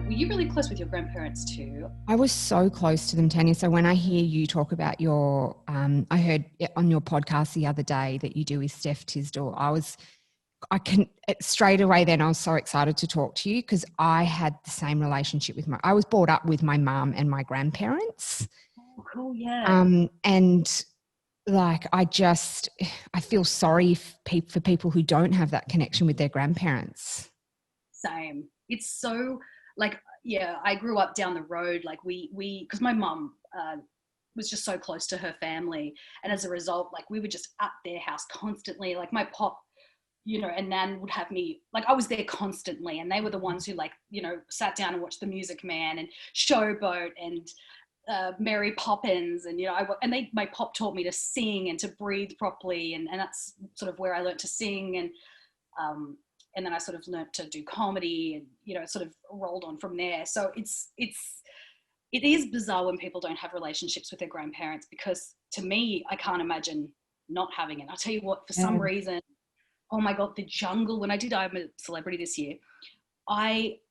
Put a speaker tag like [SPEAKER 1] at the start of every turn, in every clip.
[SPEAKER 1] were you really close with your grandparents too?
[SPEAKER 2] I was so close to them, Tanya. So when I hear you talk about your, I heard it on your podcast the other day that you do with Steph Tisdall. Straight away then I was so excited to talk to you because I had the same relationship I was brought up with my mum and my grandparents.
[SPEAKER 1] Oh, cool, yeah.
[SPEAKER 2] And like, I feel sorry for people who don't have that connection with their grandparents.
[SPEAKER 1] Same. It's so like, yeah, I grew up down the road. Like because my mum was just so close to her family. And as a result, like we were just at their house constantly. Like my pop, and Nan would have me, like I was there constantly. And they were the ones who sat down and watched The Music Man and Showboat and Mary Poppins. And, my pop taught me to sing and to breathe properly. And that's sort of where I learned to sing. And then I sort of learnt to do comedy and, sort of rolled on from there. So it is bizarre when people don't have relationships with their grandparents, because to me, I can't imagine not having it. I'll tell you what, for some reason, oh my God, The Jungle, when I'm a Celebrity this year,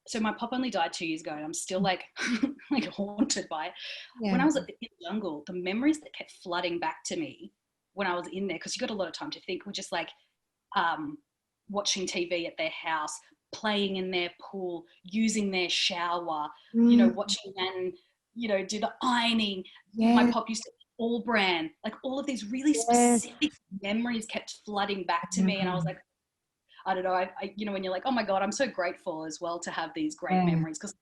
[SPEAKER 1] so my pop only died 2 years ago and I'm still like haunted by it. Yeah. When I was in The Jungle, the memories that kept flooding back to me when I was in there, because you got a lot of time to think, were just like, watching TV at their house, playing in their pool, using their shower, watching and, do the ironing. Yeah. My pop used to All Brand, like all of these really specific memories kept flooding back to me. And I was like, I don't know, I when you're like, oh my God, I'm so grateful as well to have these great memories, because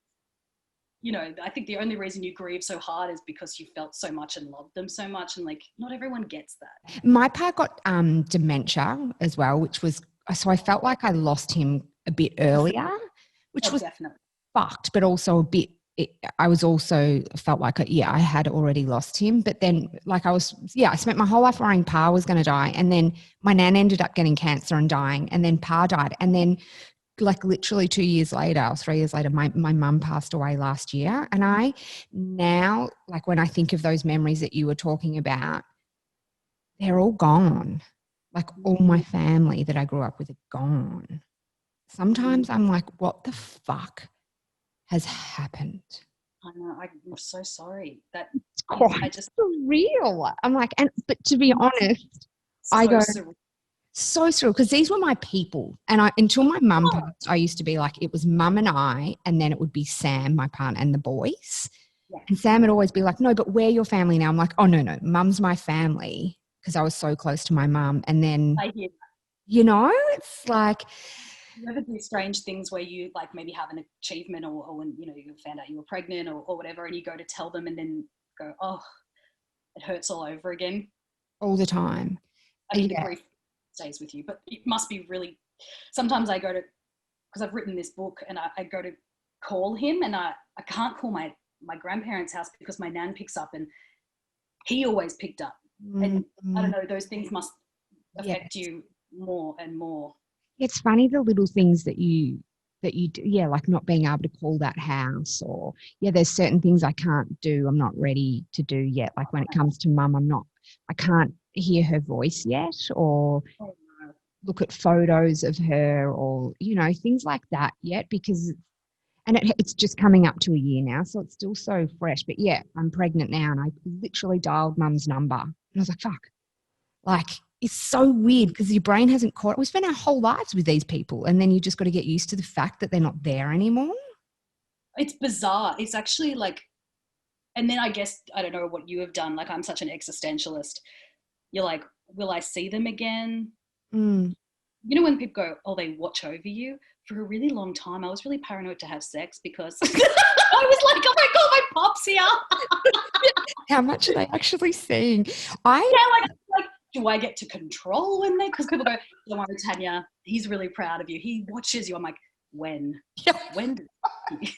[SPEAKER 1] I think the only reason you grieve so hard is because you felt so much and loved them so much. And like, not everyone gets that.
[SPEAKER 2] My pa got dementia as well, so I felt like I lost him a bit earlier, which was definitely fucked, but also I was also felt like, I had already lost him. But then like I spent my whole life worrying Pa was going to die. And then my nan ended up getting cancer and dying. And then Pa died. And then like literally 2 years later or 3 years later, my mum passed away last year. And I now, like when I think of those memories that you were talking about, they're all gone. Like all my family that I grew up with are gone. Sometimes I'm like, what the fuck has happened?
[SPEAKER 1] I know. I'm so sorry. That
[SPEAKER 2] it's quite surreal. I'm like, but to be honest, so surreal, because these were my people. And until my mum passed, I used to be like, it was mum and I, and then it would be Sam, my partner, and the boys. Yeah. And Sam would always be like, no, but we're your family now. I'm like, oh, no, mum's my family, because I was so close to my mum. And then,
[SPEAKER 1] I hear that.
[SPEAKER 2] It's like,
[SPEAKER 1] you ever do strange things where you like maybe have an achievement or when, you found out you were pregnant or whatever, and you go to tell them and then go, oh, it hurts all over again?
[SPEAKER 2] All the time.
[SPEAKER 1] I mean, the grief stays with you, but it must be really, sometimes I go to, because I've written this book and I go to call him and I can't call my grandparents' house because my nan picks up, and he always picked up. And I don't know, those things must affect you more and more.
[SPEAKER 2] It's funny, the little things that you do, like not being able to call that house, or there's certain things I can't do, I'm not ready to do yet. Like when it comes to mum, I can't hear her voice yet, or look at photos of her, or things like that yet, because it's just coming up to a year now, so it's still so fresh. But I'm pregnant now, and I literally dialed mum's number and I was like, fuck, like it's so weird because your brain hasn't caught. We spend our whole lives with these people, and then you just got to get used to the fact that they're not there anymore.
[SPEAKER 1] It's bizarre. It's actually like, and then I guess, I don't know what you have done. Like, I'm such an existentialist. You're like, will I see them again? When people go, oh, they watch over you. For a really long time, I was really paranoid to have sex because I was like, oh my God, my pop's here.
[SPEAKER 2] How much are they actually seeing?
[SPEAKER 1] Like, do I get to control when because people go, don't worry, Tanya, he's really proud of you. He watches you. I'm like, when? When did he?